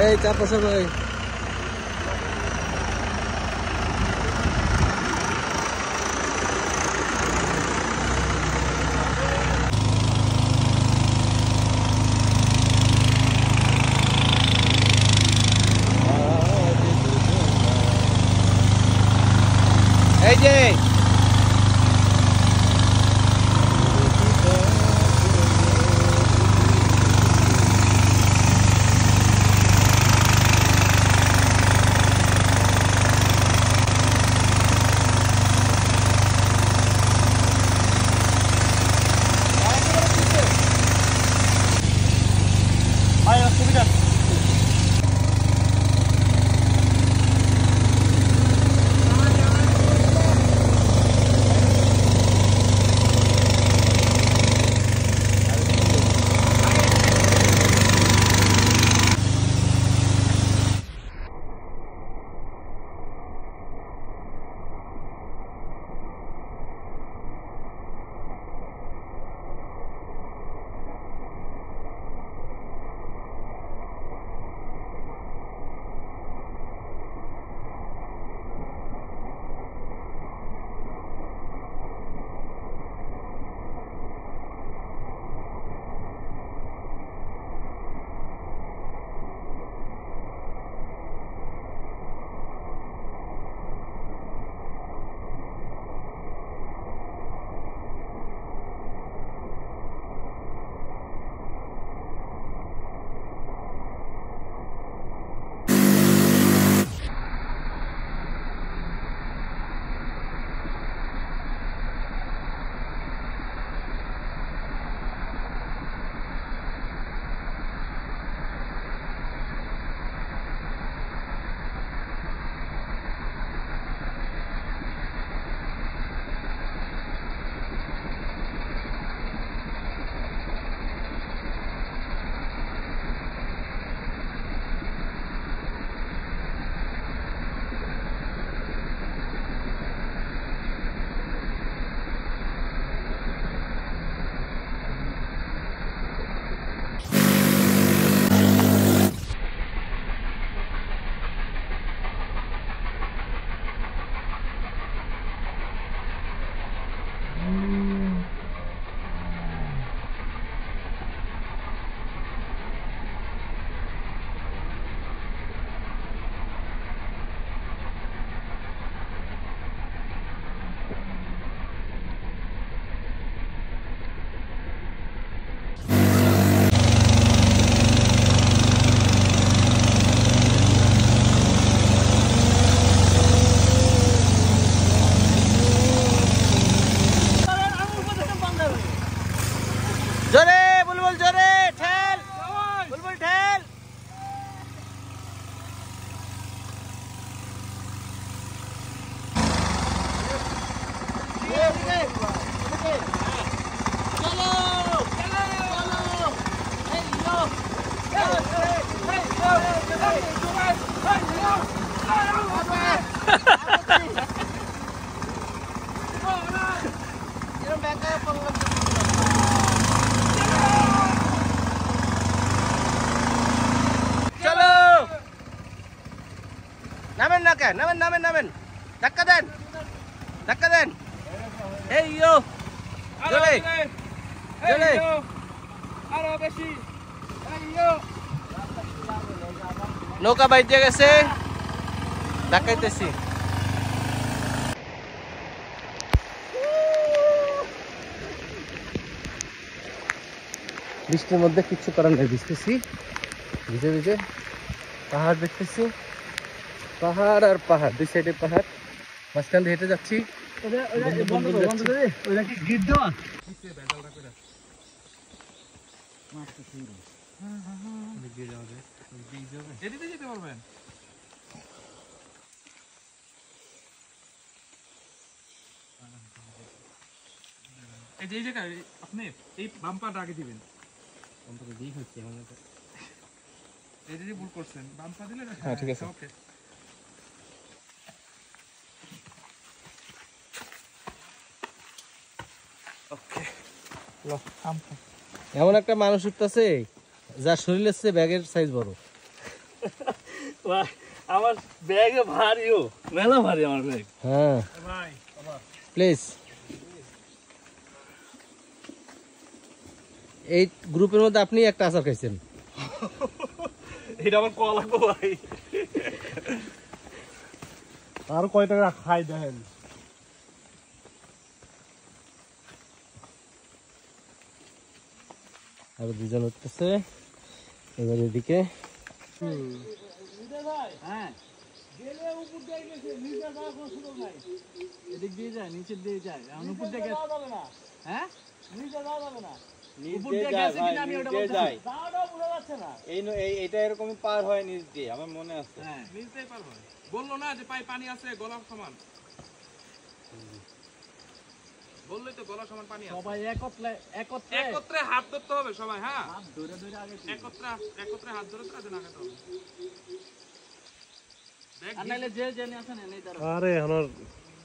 এই চাপো সবাই। এই যে জোরে বুলবুল, জোরে ঠেল বুলবুল, ঠেল। নামেন না কেন, নামেন নামেন নামেন, ধাক্কা দেন, ধাক্কা দেন। এই ইয়ো জোরে জোরে, আরো বেশি। নৌকা বাইতে গেছে, ধাক্কাইতেছি। বৃষ্টির মধ্যে কিচ্ছু করার নেই, ভিজতেছি, ভিজে ভিজে পাহাড় দেখতেছি, পাহাড় আর পাহাড়, দুই সাইডে পাহাড়, মাঝখান দিয়ে হেঁটে যাচ্ছি। এই জায়গায় আপনি এই বাম্পারটা আগে দিবেন। এটা যে ভুল করছেন, বাম্পার দিলে না। হ্যাঁ ঠিক আছে, ওকে। এমন একটা মানুষ উঠতেছে যার শরীরের চেয়ে ব্যাগের সাইজ বড়। আমার ব্যাগে ভারীও, মেলা ভারী আমার ব্যাগ। হ্যাঁ প্লিজ। এই গ্রুপের মধ্যে আপনি একটা আচার খাইছেন। এটা আমার কল লাগবো ভাই। আর কয় টাকা খাই দেখেন। আর দুজন উঠতেছে এবার এদিকে। এদিক দিয়ে যায়, নিচের দিয়ে যায়, উপর দিয়ে গেছে। হ্যাঁ নিচে যাওয়া যাবে না। এটা এরকমই পার হয় নিচ দিয়ে, আমার মনে আছে। নিচ দিয়ে পার হয়, বললো না যে পানি আছে গলা সমান, বললেই তো গলা সমান পানি আছে। সবাই একত্রে হাত ধরতে হবে সবাই। হ্যাঁ ধরে ধরে আগে একত্রে হাত ধরে তো না হবে। আরে আমার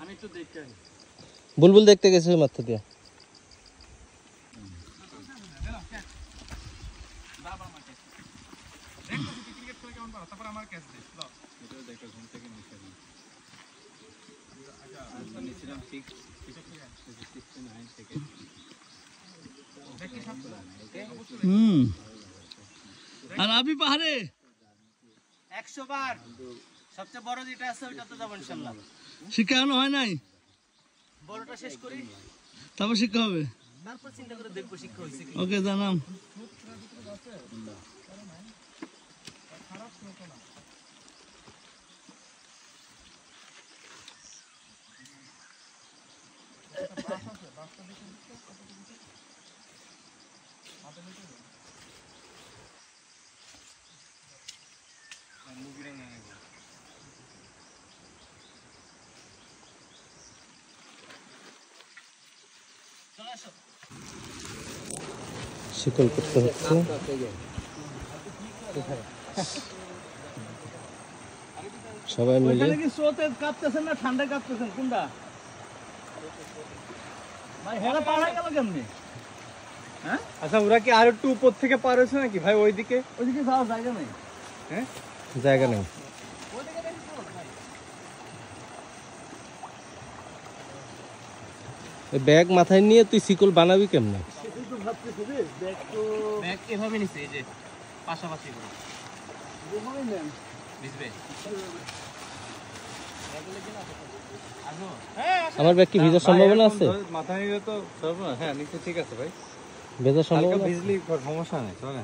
আমি একটু দেখতে বুলবুল দেখতে গেছে ওই মাথা দিয়ে। আর আমি পাহাড়ে 100 বার সবচেয়ে বড় যেটা আছে ওইটা তো যাব ইনশাআল্লাহ। শিক্ষা এখনো হয় নাই, বড়টা শেষ করি তারপর শিক্ষা হবে, তারপর চিন্তা করে দেখবো শিক্ষা হইছে কি। ওকে জানাম। শিকল করতে হচ্ছে। সবাই মিলে কি স্রোতে কাঁপতেছেন না ঠান্ডা কাঁপতেছেন কোনটা ভাই? হেরা পার হয়ে গেল কেমনে? হ্যাঁ আচ্ছা ওরা কি আর একটু উপর থেকে পার হয়েছে নাকি ভাই? ওইদিকে যাওয়ার জায়গা নেই। হ্যাঁ জায়গা নেই। ব্যাগ মাথায় নিয়ে তুই শিকল বানাবি কেমনে? ব্যাগ এভাবে নিছে, এই যে পাশাপাশি করে বুঝবে। আমার ব্যাগ কি ভিজার সম্ভাবনা আছে? মাথা নিলে তো সর্বনাশ। হ্যাঁ নিচে ঠিক আছে ভাই, ভেজার সম্ভাবনা ভিজলি সমস্যা নেই। চলে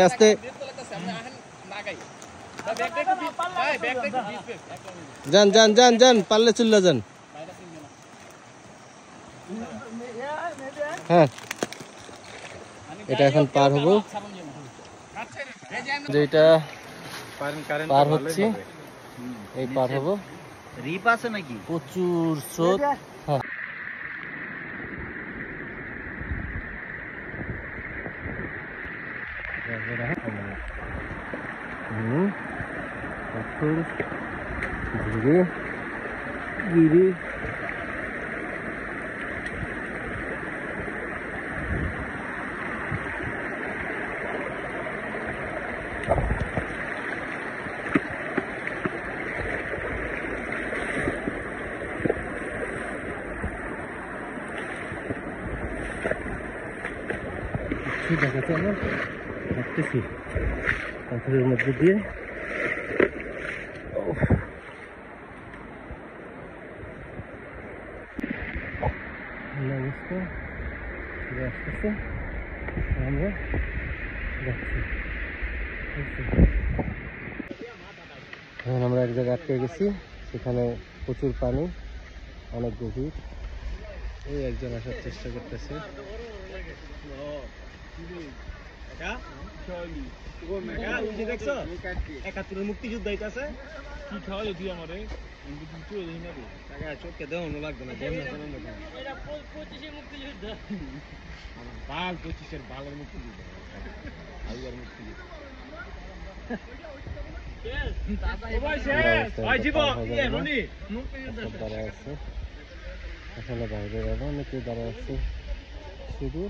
আস্তে যান যান যান যান, পারলে চুল্লা যান। হ্যাঁ এটা এখন পার হবো, যেটা পার হচ্ছে এই পার হবো। রিপ আছে নাকি? প্রচুর স্রোত। হ্যাঁ পাথর ধীরে ধীরে দেখাতে আমরা হাঁটতেছি পাথরের মধ্যে দিয়ে। অবস্থা আসতেছে, আমরা যাচ্ছি। এখন আমরা এক জায়গায় আটকে গেছি, সেখানে প্রচুর পানি, অনেক গভীর। এই একজন আসার চেষ্টা করতেছে। মুক্তিযুদ্ধ হইতাছে কি খাওয়াই তুই আমারে চোখে দেওয়া লাগবে না। 25-এর বালের মুক্তিযুদ্ধ, মুক্তিযুদ্ধ। এখানে বাইরে অনেকে দাঁড়ায় আছে, শুধু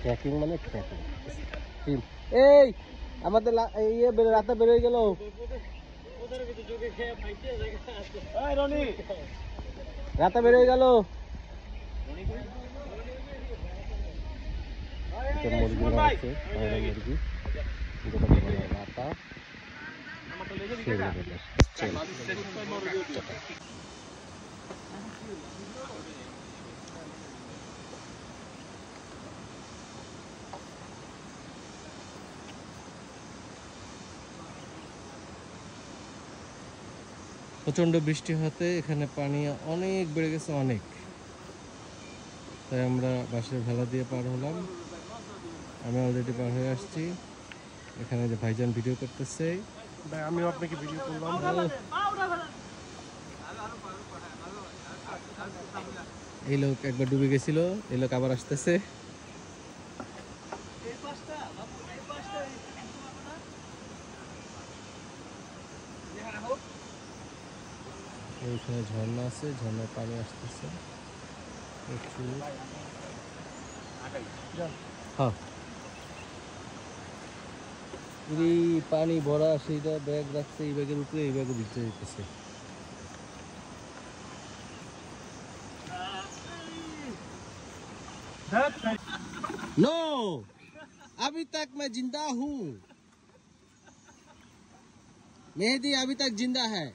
ট্রেকিং মানে ট্রেকিং। এই আমাদের ইয়ে রাতে বেরোয় গেল, রাতে বেরোয় গেল। মুরগি আছে, মুরগি যেটা রাতা প্রচন্ড বৃষ্টি হতে এখানে পানি অনেক বেড়ে গেছে, অনেক। তাই আমরা বাঁশের ভেলা দিয়ে পার হলাম। আমি অলরেডি পার হয়ে আসছি। এখানে যে ভাইজান ভিডিও করতেছে, আমিও আপনাকে ভিডিও করলাম। এই লোক একবার ডুবে গেছিল, এই লোক আবার আসতেছে। এইখানে ঝর্ণা আছে, ঝর্ণার পানি আসতেছে প্রচুর। হ্যাঁ, এই পানি ভরা, সেইটা ব্যাগ রাখছে এই ব্যাগের উপরে, এই ব্যাগও ভিজতে যেতেছে। नो, अभी तक मैं जिंदा हूँ। मेहदी अभी तक जिंदा है।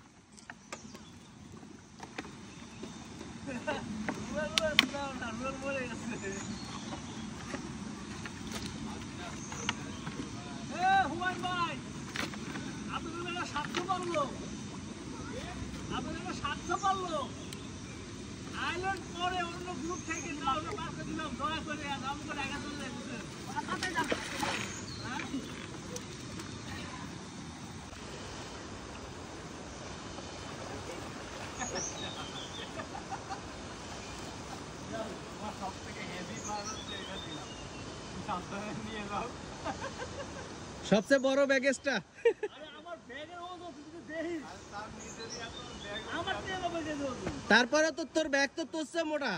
আইল্যান্ড পরে অন্য গ্রুপ থেকে না, ওটা পাশে দিলাম দয়া করে, আর আমাকে টাকা চলে যাচ্ছে। सबसे बड़ो बैगेजটা, তারপরে তো তোর ব্যাগ তো তোর চেয়ে মোটা।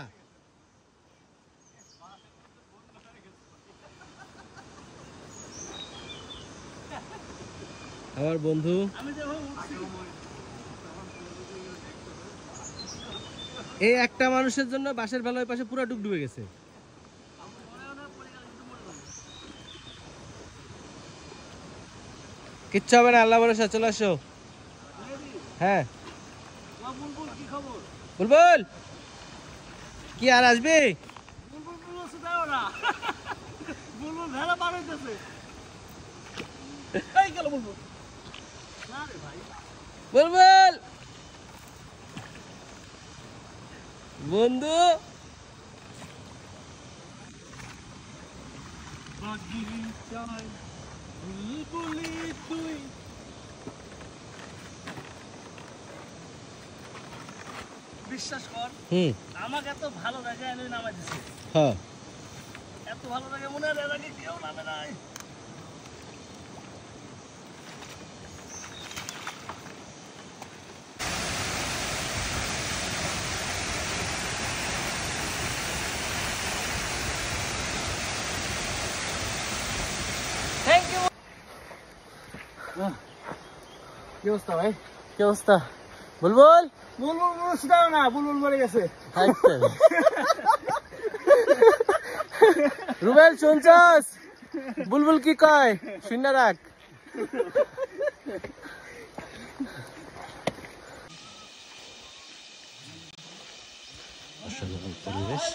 আমার বন্ধু এই একটা মানুষের জন্য বাঁশের ভেলার পাশে পুরো ডুবে গেছে। কিচ্ছু হবে না, আল্লাহ ভরসা, চলে আসো। হ্যাঁ বুলবুল কি আর আসবে? বুলবুল বন্ধু, বিশ্বাস কর, আমাকে এত ভালো জায়গায় এনে নামাই দিছে। হ্যাঁ, এত ভালো জায়গায় মনে হয় এর আগে কেউ নামে নাই। কি অবস্থা ভাই? কি অবস্থা? বুলবুল বুলবুল শুধাও না, বুলবুল মরে গেছে। রুবেল শুনছস বুলবুল কি কয়? শুন রাখ। অসাধারণ পরিবেশ।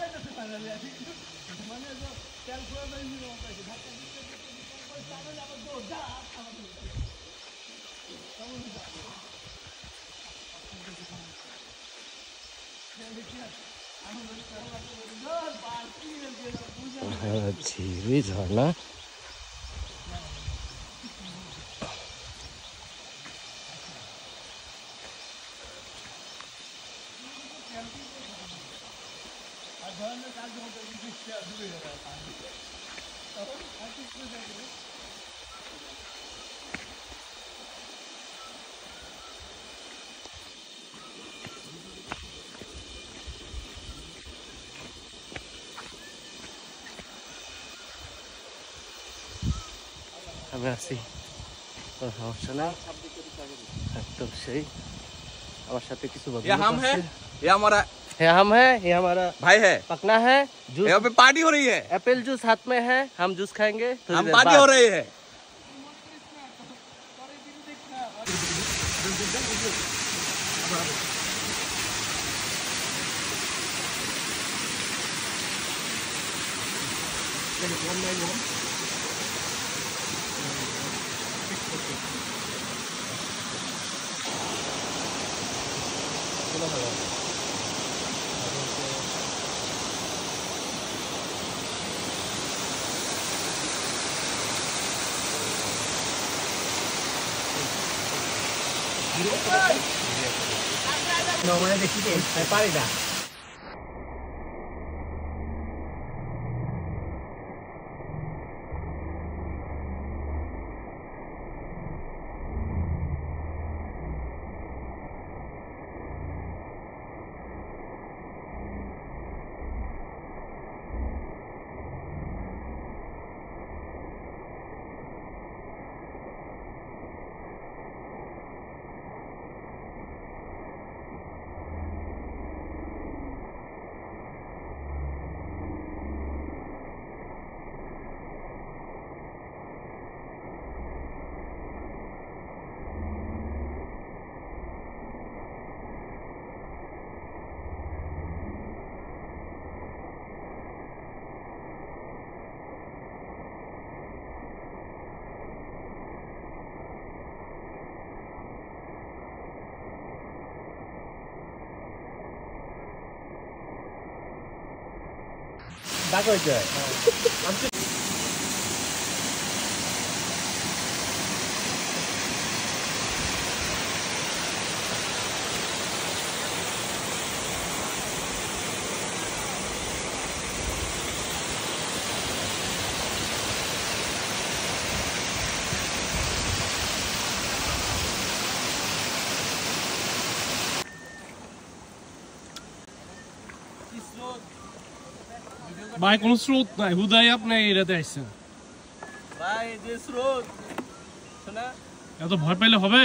ঝিরি ঝর্ণা, আমি আছি, কোনো সমস্যা নাই, একদম সেই। আমার সাথে কিছু ये हम है, ये हमारा है, हम है, ये हमारा भाई है, पकना है। जूस, यहाँ पे पार्टी हो रही है, एप्पल जूस हाथ में है, हम जूस खाएंगे थोड़ी हम देर पार्टी बाद। हो रही है। ডাক হয়েছে ভাই কোন স্রোত নাই, হুদাই আপনি এটাতে আসছেন ভাই যে স্রোত শোনা এত ভয় পাইলে হবে?